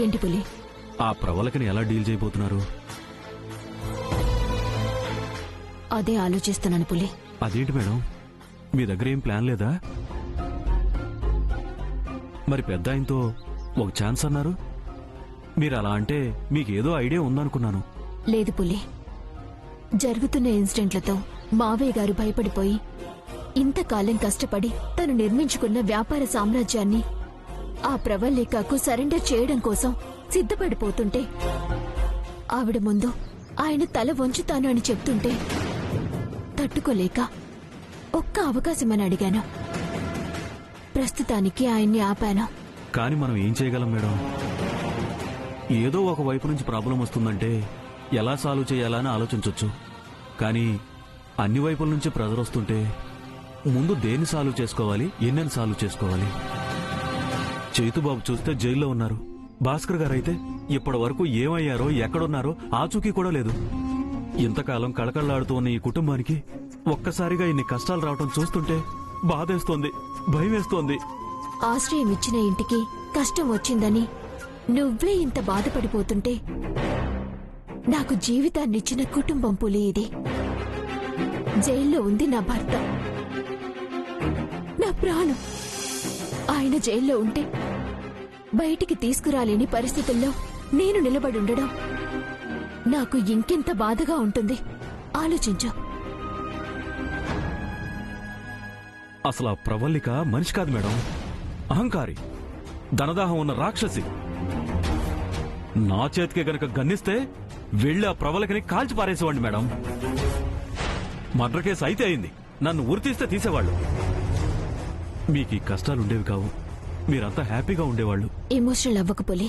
ఏంటి పులి? ఆ ప్రవళికని ఎలా డీల్ చేయబోతున్నారు? అదే ఆలోచిస్తున్నాను పులి. అదేంటి మేడం, మీ దగ్గర ఏం ప్లాన్ లేదా? మరి పెద్ద ఆయనతో ఒక ఛాన్స్ అన్నారు. మీరు అలా అంటే మీకేదో ఐడియా ఉందనుకున్నాను. లేదు పులి, జరుగుతున్న ఇన్సిడెంట్లతో మావయ్య గారు భయపడిపోయి ఇంతకాలం కష్టపడి తను నిర్మించుకున్న వ్యాపార సామ్రాజ్యాన్ని ఆ ప్రవళికకు సరెండర్ చేయడం కోసం సిద్ధపడిపోతుంటే ఆవిడ ముందు ఆయన తల వంచుతాను అని చెప్తుంటే తట్టుకోలేక ఒక్క అవకాశమని అడిగాను. ప్రస్తుతానికి ఆయన్ని ఆపాను. కానీ మనం ఏం చేయగలం మేడం? ఏదో ఒక వైపు నుంచి ప్రాబ్లం వస్తుందంటే ఎలా సాల్వ్ చేయాలా అని ఆలోచించవచ్చు. కానీ అన్ని వైపుల నుంచి ప్రెజర్ వస్తుంటే ముందు దేన్ని సాల్వ్ చేసుకోవాలి, ఎన్నెన్ని సాల్వ్ చేసుకోవాలి? చైతుబాబు చూస్తే జైల్లో ఉన్నారు. భాస్కర్ గారైతే ఇప్పటి వరకు ఏమయ్యారో ఎక్కడున్నారో ఆచూకీ కూడా లేదు. ఇంతకాలం కళకళలాడుతూ ఉన్న ఈ కుటుంబానికి ఒక్కసారిగా ఇన్ని కష్టాలు రావటం చూస్తుంటే బాధేస్తోంది, భయమేస్తోంది. ఆశ్రయం ఇచ్చిన ఇంటికి కష్టం వచ్చిందని నువ్వే ఇంత బాధపడిపోతుంటే నాకు జీవితాన్నిచ్చిన కుటుంబం పులి ఇది. జైల్లో ఉంది నా భర్త, నా ప్రాణం. ఆయన జైల్లో ఉంటే బయటికి తీసుకురాలేని పరిస్థితుల్లో నేను నిలబడుండడం నాకు ఇంకెంత బాధగా ఉంటుంది ఆలోచించు. అసలు ఆ ప్రవళిక మనిషి కాదు మేడం, అహంకారి, ధనదాహం ఉన్న రాక్షసి. నా చేతికే గనక గన్నిస్తే వెళ్లి ఆ ప్రవళికని కాల్చి పారేసేవాడిని మేడం. మర్డర్ కేసు అయితే అయింది, నన్ను ఉరితీస్తే తీసేవాళ్ళు. మీకు ఈ కష్టాలుండేవి కావు, మీరంతా హ్యాపీగా ఉండేవాళ్ళు. ఎమోషనల్ అవ్వకు పులి.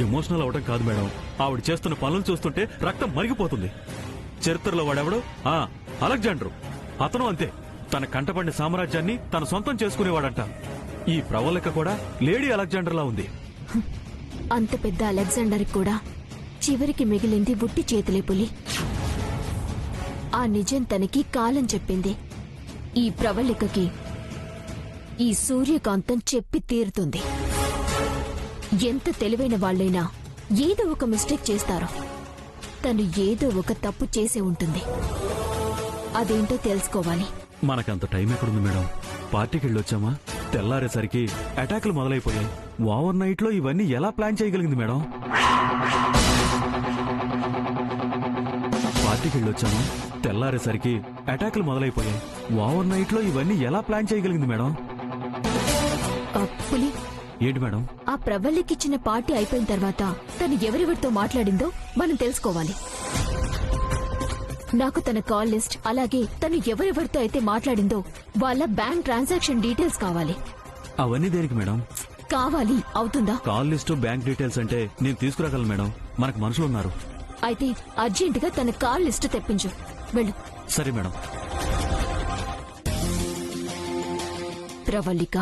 ఎమోషనల్ అవడం కాదు మేడం, ఆవిడ చేస్తున్న పనులు చూస్తుంటే రక్తం మరిగిపోతుంది. చరిత్రలో వాడెవడు? అలెగ్జాండర్. అతను అంతే, తన కంటపడిన సామ్రాజ్యాన్ని తన సొంతం చేసుకునేవాడంట. ఈ ప్రవళిక కూడా లేడీ అలెగ్జాండర్లా ఉంది. అంత పెద్ద అలెగ్జాండర్ కూడా చివరికి మిగిలింది ఉట్టి చేతులే పులి. ఆ నిజం తనకి కాలం చెప్పింది. ఈ ప్రవళికకి ఈ సూర్యకాంతం చెప్పి తీరుతుంది. ఎంత తెలివైన వాళ్లైనా ఏదో ఒక మిస్టేక్ చేస్తారు. తను ఏదో ఒక తప్పు చేసే ఉంటుంది. అదేంటో తెలుసుకోవాలి. మనకంత టైం ఎక్కడుంది మేడం? పార్టీకి వెళ్ళొచ్చామా, తెల్లారేసరికి అటాకులు మొదలైపోయాయి. ఓవర్ నైట్ లో ఇవన్నీ ఎలా ప్లాన్ చేయగలిగింది మేడం? పార్టీకి వెళ్ళొచ్చామా, తెల్లారేసరికి అటాకులు మొదలైపోయాయి. ఓవర్ నైట్ లో ఇవన్నీ ఎలా ప్లాన్ చేయగలిగింది మేడం? పులి, ఏంటి మేడం? ఆ ప్రవళికిచ్చిన పార్టీ అయిపోయిన తర్వాత తను ఎవరెవరితో మాట్లాడిందో మనం తెలుసుకోవాలి. నాకు తన కాల్ లిస్ట్, అలాగే తను ఎవరెవరితో అయితే మాట్లాడిందో వాళ్ళ బ్యాంక్ ట్రాన్సాక్షన్ డీటెయిల్స్ కావాలి. అవన్నీ దేనికి మేడం? కావాలి. అవుతుందా? కాల్ లిస్టు, బ్యాంక్ డీటెయిల్స్ అంటే నేను తీసుకురాగలను మేడం, మనకు మనుషులు ఉన్నారు. అయితే అర్జెంటుగా తన కాల్ లిస్టు తెప్పించు. వెళ్ళు. సరే మేడం. ప్రవళిక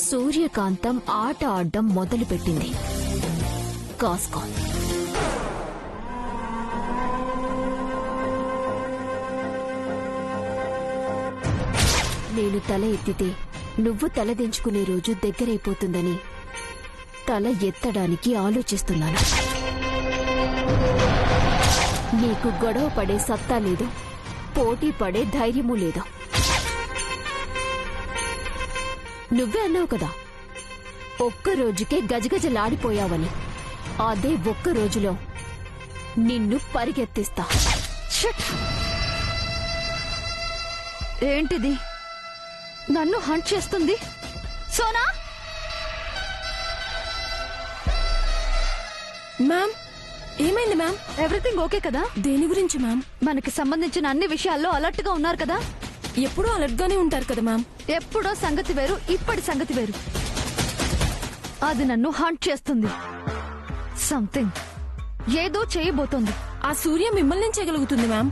సూర్యకాంతం ఆట ఆడడం మొదలుపెట్టింది. కాస్కో. నేను తల ఎత్తితే నువ్వు తలదించుకునే రోజు దగ్గరైపోతుందని తల ఎత్తడానికి ఆలోచిస్తున్నాను. నీకు గొడవ పడే సత్తా లేదు, పోటీ పడే ధైర్యమూ లేదు. నువ్వే అన్నావు కదా, ఒక్కరోజుకే గజగజలాడిపోయావని. అదే ఒక్క రోజులో నిన్ను పరిగెత్తిస్తా. ఏంటిది? నన్ను హంట్ చేస్తుంది సోనా? మ్యామ్, ఏమైంది మ్యామ్? ఎవ్రీథింగ్ ఓకే కదా? దేని గురించి మ్యామ్? మనకి సంబంధించిన అన్ని విషయాల్లో అలర్ట్ గా ఉన్నారు కదా? ఎప్పుడూ అలర్ట్ గానే ఉంటారు కదా మ్యామ్. ఎప్పుడో సంగతి వేరు, ఇప్పటి సంగతి వేరు. అది నన్ను హంట్ చేస్తుంది. సంథింగ్ ఏదో చేయబోతోంది. ఆ సూర్య మిమ్మల్ని చేయగలుగుతుంది మ్యామ్.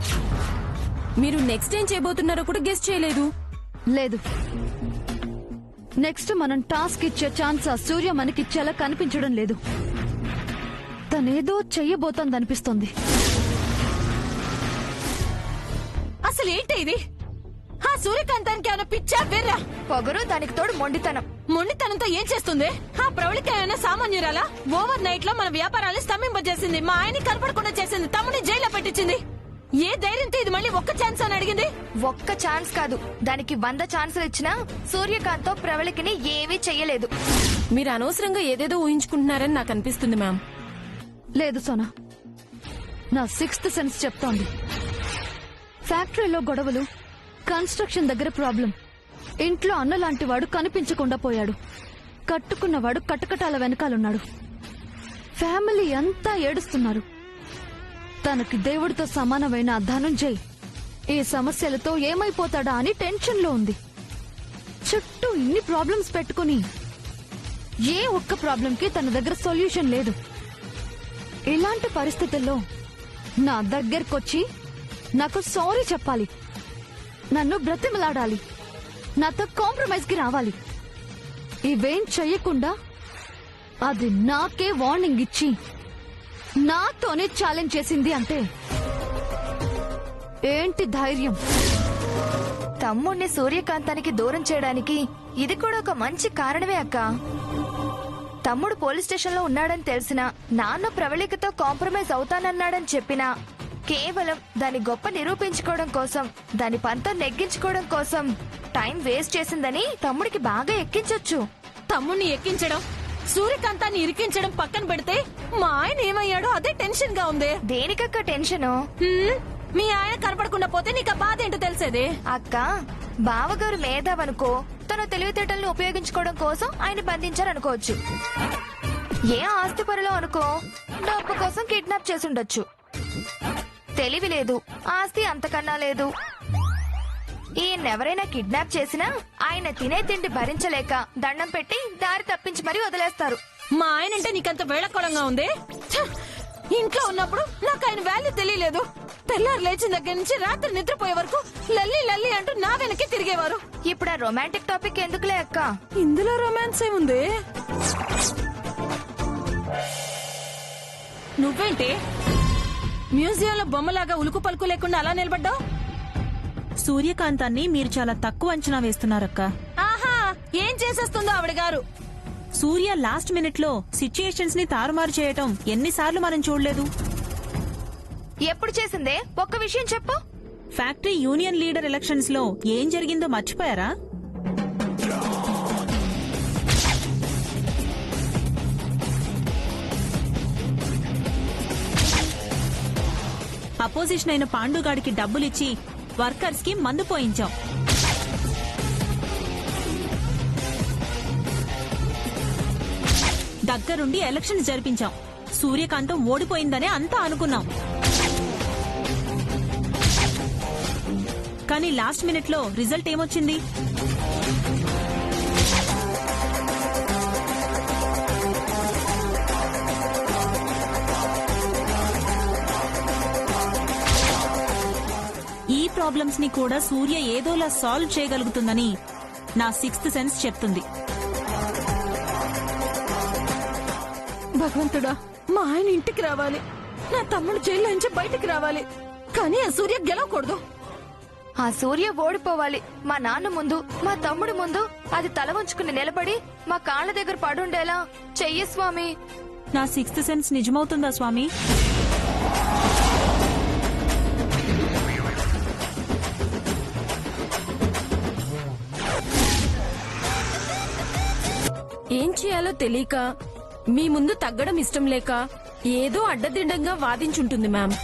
మీరు నెక్స్ట్ ఏం చేయబోతున్నారో కూడా గెస్ చేయలేదు. లేదు, నెక్స్ట్ మనం టాస్క్ ఇచ్చే ఛాన్స్ ఆ సూర్య మనకిచ్చేలా కనిపించడం లేదు. తనేదో చెయ్యబోతోందనిపిస్తోంది. అసలేంటి ఇది? ఆ సూర్యకాంతానికి ఏమైనా పిచ్చా వెర్రా? పొగరు, దానికి తోడు మొండితనం. మొండితనంతో ఏం చేస్తుంది? ఆ ప్రవళిక ఏమైనా సామాన్యురాలా? ఓవర్ నైట్ లో మన వ్యాపారాన్ని స్తంభింపజేసింది, మా ఆయన్ని కనపడకుండా చేసింది, తమ్ముని జైల్లో పెట్టించింది. ఏ ధైర్యంతో ఇది మళ్ళీ ఒక్క ఛాన్స్ అని అడిగింది? ఒక్క ఛాన్స్ కాదు, దానికి 100 ఛాన్సులు ఇచ్చినా సూర్యకాంత్ తో ప్రవళికని ఏమీ చెయ్యలేదు. మీరు అనవసరంగా ఏదేదో ఊహించుకుంటున్నారని నాకు అనిపిస్తుంది మ్యామ్. లేదు సోనా, నా 6th సెన్స్ చెప్తోంది. ఫ్యాక్టరీలో గొడవలు, కన్స్ట్రక్షన్ దగ్గర ప్రాబ్లం, ఇంట్లో అన్నలాంటి వాడు కనిపించకుండా పోయాడు, కట్టుకున్నవాడు కటకటాల వెనకాలన్నాడు, ఫ్యామిలీ అంతా ఏడుస్తున్నారు. తనకి దేవుడితో సమానమైన ఆ ధనుంజయ్ ఈ సమస్యలతో ఏమైపోతాడా అని టెన్షన్ లో ఉంది. చుట్టూ ఇన్ని ప్రాబ్లమ్స్ పెట్టుకుని ఏ ఒక్క ప్రాబ్లంకి తన దగ్గర సొల్యూషన్ లేదు. ఇలాంటి పరిస్థితుల్లో నా దగ్గరకొచ్చి నాకు సారీ చెప్పాలి, నన్ను బ్రతిమలాడాలి, నాతో కాంప్రమైజ్ కి రావాలి. ఇవేం చెయ్యకుండా అది నాకే వార్నింగ్ ఇచ్చి నాతోనే ఛాలెంజ్ చేసింది అంటే ఏంటి ధైర్యం? తమ్ముణ్ణి సూర్యకాంతానికి దూరం చేయడానికి ఇది కూడా ఒక మంచి కారణమే అక్క. తమ్ముడు పోలీస్ స్టేషన్ లో ఉన్నాడని తెలిసినా, నాన్న ప్రవళికతో కాంప్రమైజ్ అవుతానన్నాడని చెప్పినా, కేవలం దాని గొప్ప నిరూపించుకోవడం కోసం, దాని పంతం నెగ్గించుకోవడం కోసం టైం వేస్ట్ చేసిందని తమ్ముడికి బాగా ఎక్కించొచ్చు. తమ్ముణ్ణి ఎక్కించడం, సూర్యకాంతాన్ని ఇరికించడం పక్కన పెడితే మా ఆయన ఏమయ్యాడో అదే టెన్షన్ గా ఉంది. దేనికక్క టెన్షను? మీ ఆయన కనపడకుండా పోతే నీకు ఆ బాధ ఏంటో తెలిసేది. అక్క, బావగారు మేధావనుకో, తన తెలివితేటలను ఉపయోగించుకోవడం కోసం ఆయన బంధించారనుకోవచ్చు. ఏ ఆస్తి పరులో అనుకో, డబ్బు కోసం కిడ్నాప్ చేసుండొచ్చు. తెలివి లేదు, ఆస్తి అంతకన్నా లేదు. ఈయనెవరైనా కిడ్నాప్ చేసినా ఆయన తినే తిండి భరించలేక దండం పెట్టి దారి తప్పించి మరీ వదిలేస్తారు. మా ఆయన అంటే నీకంత వేళకోళంగా ఉంది. ఛ! ఇంట్లో ఉన్నప్పుడు నాకు ఆయన వాల్యూ తెలియలేదు. తెల్లారు లేచిన దగ్గర నుంచి రాత్రి నిద్రపోయే వరకు లల్లి లల్లి అంటూ నా వెనకే తిరిగేవారు. ఇప్పుడు ఆ రొమాంటిక్ టాపిక్ ఎందుకులే అక్క. ఇందులో రొమాన్స్ ఏముంది? నువ్వేంటి మ్యూజియంలో బొమ్మలాగా ఉలుకు పలుకు లేకుండా అలా నిలబడ్డావు? సూర్యకాంతాన్ని మీరు చాలా తక్కువ అంచనా వేస్తున్నారక్క. ఆహా, ఏం చేసేస్తుందో ఆవిడ గారు. సూర్య లాస్ట్ మినిట్ లో సిచ్యుయేషన్స్ ని తారుమారు చేయటం ఎన్నిసార్లు మనం చూడలేదు. ఎప్పుడు చేసిందే? ఒక్క విషయం చెప్పు. ఫ్యాక్టరీ యూనియన్ లీడర్ ఎలక్షన్స్ లో ఏం జరిగిందో మర్చిపోయారా? అపోజిషన్ అయిన పాండుగాడికి డబ్బులిచ్చి వర్కర్స్ కి మందు పోయించాం. దగ్గరుండి ఎలక్షన్స్ జరిపించాం. సూర్యకాంతం ఓడిపోయిందనే అంతా అనుకున్నాం. కానీ లాస్ట్ మినిట్ లో రిజల్ట్ ఏమొచ్చింది? ఈ ప్రాబ్లమ్స్ ని కూడా సూర్య ఏదోలా సాల్వ్ చేయగలుగుతుందని నా 6th సెన్స్ చెప్తుంది. భగవంతుడా, మా ఆయన ఇంటికి రావాలి, నా తమ్ముడు జైల్లో నుంచి బయటికి రావాలి, కానీ ఆ సూర్య గెలవకూడదు. ఆ సూర్య ఓడిపోవాలి. మా నాన్న ముందు, మా తమ్ముడి ముందు అది తల వంచుకుని నిలబడి మా కాళ్ళ దగ్గర పడుండేలా చెయ్యి స్వామి. నా 6th సెన్స్ నిజమవుతుందా స్వామి? ఏం చేయాలో తెలియక, మీ ముందు తగ్గడం ఇష్టం లేక ఏదో అడ్డదిడ్డంగా వాదించుంటుంది మ్యామ్.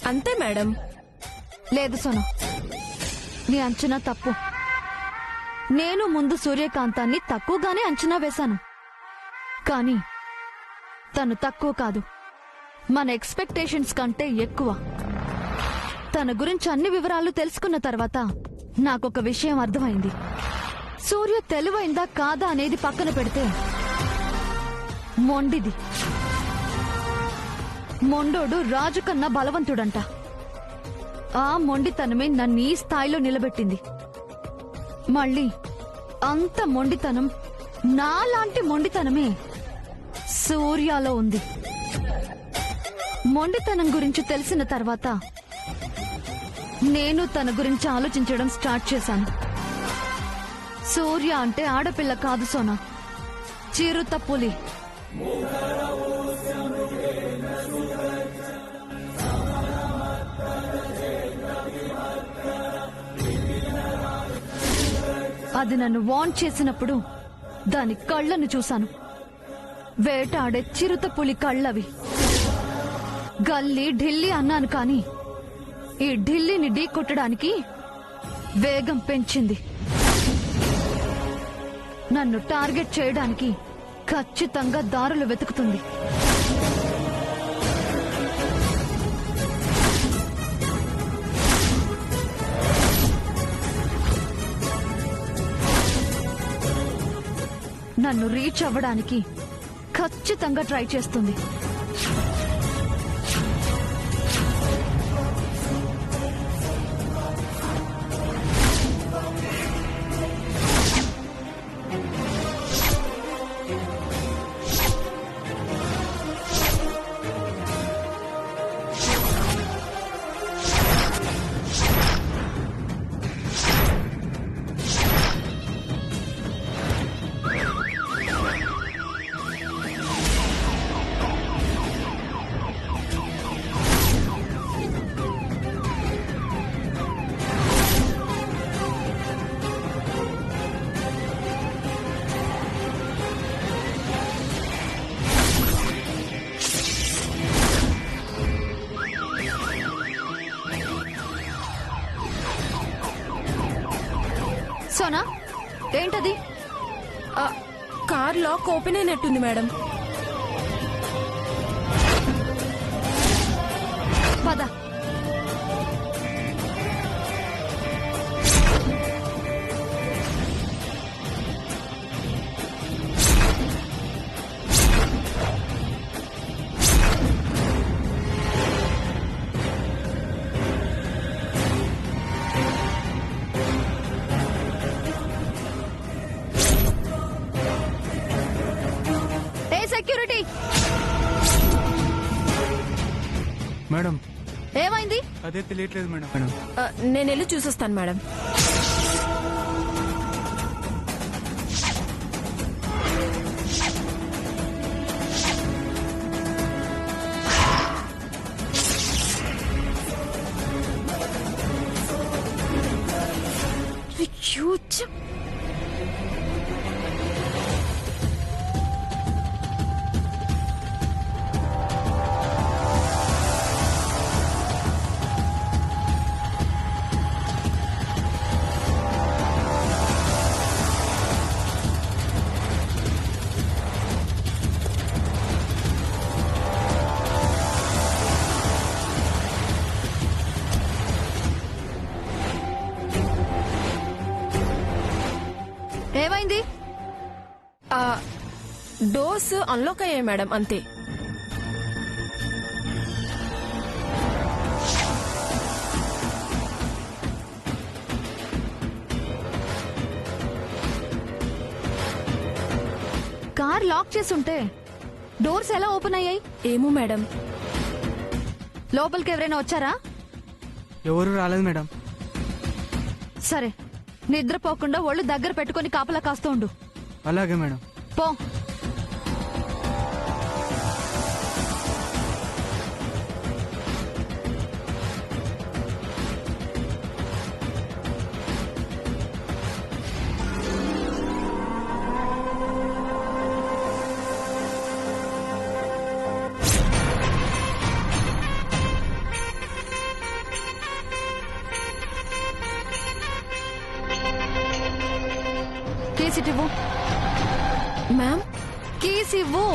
అంతే మేడం. లేదు సోనా, నీ అంచనా తప్పు. నేను ముందు సూర్యకాంతాన్ని తక్కువగానే అంచనా వేశాను, కానీ తను తక్కువ కాదు, మన ఎక్స్పెక్టేషన్స్ కంటే ఎక్కువ. తన గురించి అన్ని వివరాలు తెలుసుకున్న తర్వాత నాకొక విషయం అర్థమైంది. సూర్య తెలివైందా కాదా అనేది పక్కన పెడితే మొండిది. మొండోడు రాజు కన్నా బలవంతుడంట. ఆ మొండితనమే నన్ను ఈ స్థాయిలో నిలబెట్టింది. మళ్ళీ అంత మొండితనం, నాలాంటి మొండితనమే సూర్యలో ఉంది. మొండితనం గురించి తెలిసిన తర్వాత నేను తన గురించి ఆలోచించడం స్టార్ట్ చేశాను. సూర్య అంటే ఆడపిల్ల కాదు సోనా, చిరుత పులి. అది నన్ను వార్న్ చేసినప్పుడు దాని కళ్ళను చూశాను. వేటాడే చిరుత పులి కళ్ళవి. గల్లీ ఢిల్లీ అన్నాను కానీ ఈ ఢిల్లీని ఢీ కొట్టడానికి వేగం పెంచింది. నన్ను టార్గెట్ చేయడానికి ఖచ్చితంగా దారులు వెతుకుతుంది. నన్ను రీచ్ అవ్వడానికి ఖచ్చితంగా ట్రై చేస్తుంది. సోనా, ఏంటది? కార్ లాక్ ఓపెన్ అయినట్టుంది మేడం. పద. సెక్యూరిటీ, మేడం ఏమైంది? అదే తెలియట్లేదు మేడం. నేను వెళ్ళి చూసొస్తాను మేడం. ఏమైంది? డోర్స్ అన్లాక్ అయ్యాయి మేడం, అంతే. కార్ లాక్ చేసుంటే డోర్స్ ఎలా ఓపెన్ అయ్యాయి? ఏమో మేడం. లోపలికి ఎవరైనా వచ్చారా? ఎవరు రాలేదు మేడం. సరే, నిద్రపోకుండా ఒళ్ళు దగ్గర పెట్టుకుని కాపలా కాస్తూ ఉండు. అలాగే మేడం. పో. కీస్ ఇవ్వు. మ్యామ్, కీస్ ఇవ్వు.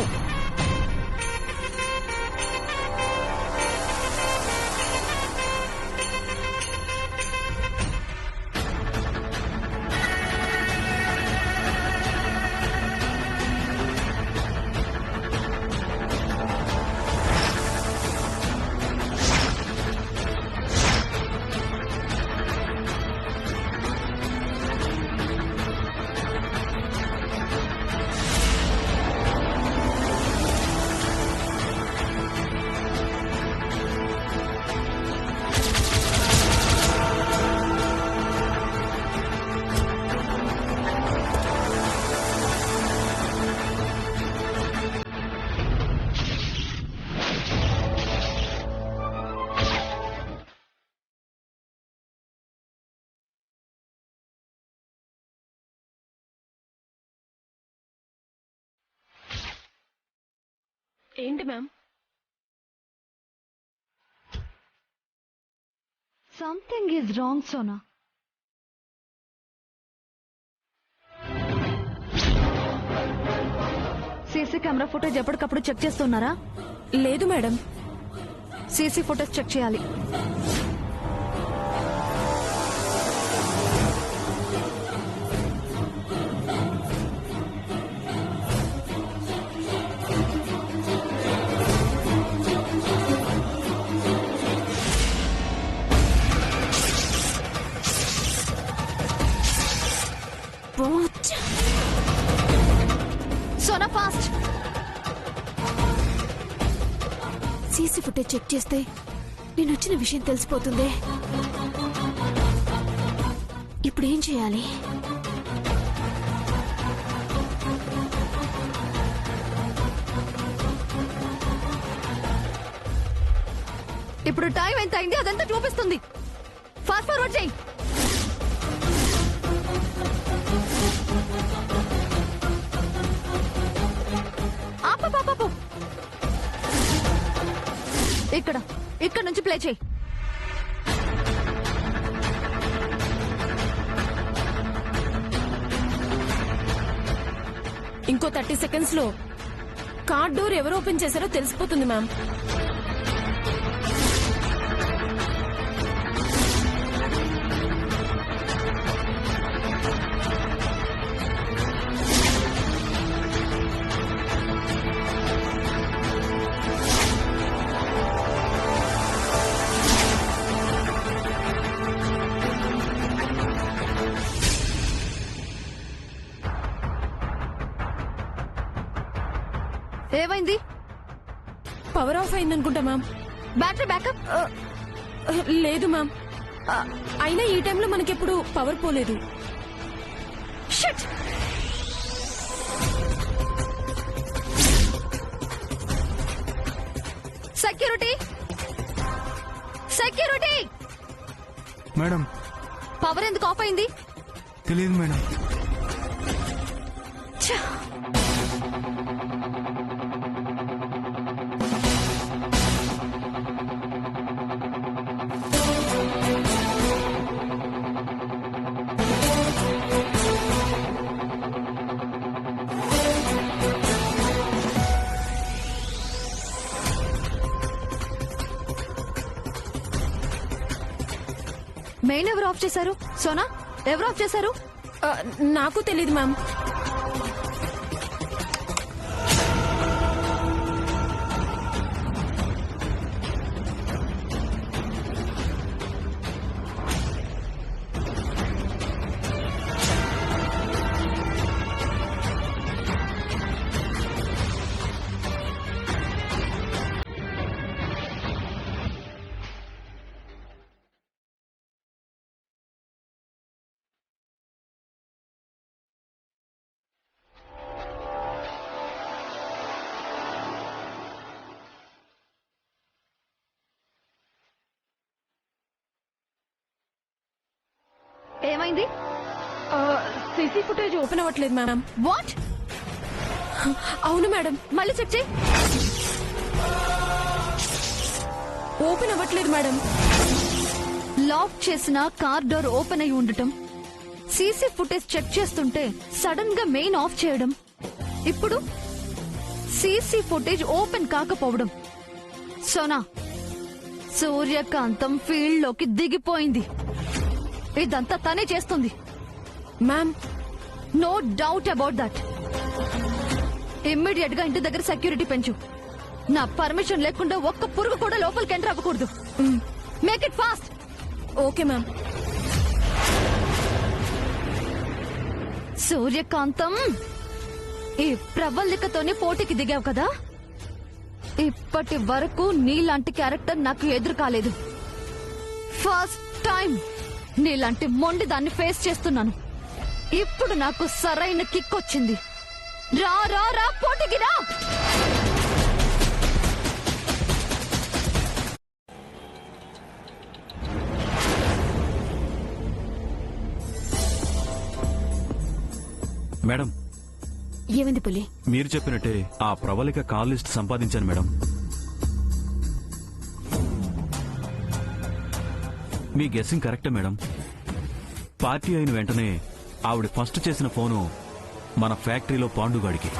ఏంటి ma'am? Something is wrong Sona. CC camera footage ఎప్పటికప్పుడు చెక్ చేస్తున్నారా? లేదు మేడం. సీసీ ఫుటేజ్ చెక్ చేయాలి. Sona fast. CC footage check చేస్తే నేను వచ్చిన విషయం తెలిసిపోతుంది. ఇప్పుడు ఏం చేయాలి? ఇప్పుడు టైం ఎంత అయింది అదంతా చూపిస్తుంది. ఫాస్ట్ ఫార్వర్డ్ చేయి. ఆపు. ఇక్కడ నుంచి ప్లే చేయి. ఇంకో 30 సెకండ్స్ లో కార్ డోర్ ఎవరు ఓపెన్ చేశారో తెలిసిపోతుంది మ్యామ్. ఏమైంది? పవర్ ఆఫ్ అయిందనుకుంటా మ్యామ్. బ్యాటరీ బ్యాకప్ లేదు మ్యామ్. అయినా ఈ టైంలో మనకెప్పుడు పవర్ పోలేదు. షిట్. సెక్యూరిటీ మేడం పవర్ ఎందుకు ఆఫ్ అయింది? తెలియదు మేడం. మెయిన్ ఎవరు ఆఫ్ చేశారు? సోనా ఎవరు ఆఫ్ చేశారు? నాకు తెలీదు మ్యామ్. ఏమైంది? సీసీ ఫుటేజ్ ఓపెన్ అవ్వట్లేదు మ్యామ్. వాట్? అవును మేడం. మళ్ళీ చెక్ చేయి. ఓపెన్ అవ్వట్లేదు మేడం. లాక్ చేసిన కార్ డోర్ ఓపెన్ అయి ఉండటం, సీసీ ఫుటేజ్ చెక్ చేస్తుంటే సడన్ గా మెయిన్ ఆఫ్ చేయడం, ఇప్పుడు సీసీ ఫుటేజ్ ఓపెన్ కాకపోవడం. సోనా, సూర్యకాంతం ఫీల్డ్ లోకి దిగిపోయింది. ఇదంతా తనే చేస్తుంది. Ma'am, no doubt about that. Immediate గా ఇంటి దగ్గర సెక్యూరిటీ పెంచు. నా పర్మిషన్ లేకుండా ఒక్క పురుగు కూడా లోపలికి ఎంటర్ అవ్వకూడదు. Make it fast. Okay ma'am. Suryakantam, ఈ ప్రవల్లికతోనే పోటీకి దిగావు కదా. ఇప్పటి వరకు నీలాంటి క్యారెక్టర్ నాకు ఎదురు కాలేదు. ఫస్ట్ టైం నీలాంటి మొండి దాన్ని ఫేస్ చేస్తున్నాను. ఇప్పుడు నాకు సరైన కిక్ వచ్చింది. రా రా రా, పోటీకి రా. మేడం, ఏమైంది పులి? మీరు చెప్పినట్టే ఆ ప్రవళిక కాల్ లిస్ట్ సంపాదించాను మేడం. మీ గెస్సింగ్ కరెక్టే మేడం. పార్టీ అయిన వెంటనే ఆవిడ ఫస్ట్ చేసిన ఫోను మన ఫ్యాక్టరీలో పాండుగాడికి.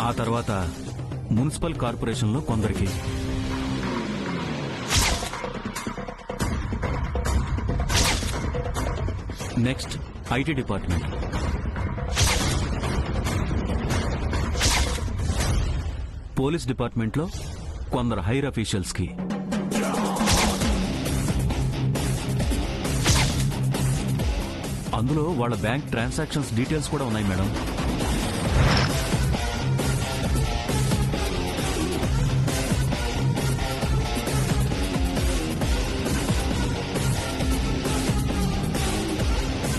ఆ తర్వాత మున్సిపల్ కార్పొరేషన్లో కొందరికి. Next IT department. పోలీస్ డిపార్ట్మెంట్లో కొందరు హైర్ అఫీషియల్స్ కి. అందులో వాళ్ళ బ్యాంక్ ట్రాన్సాక్షన్స్ డీటెయిల్స్ కూడా ఉన్నాయి మేడం.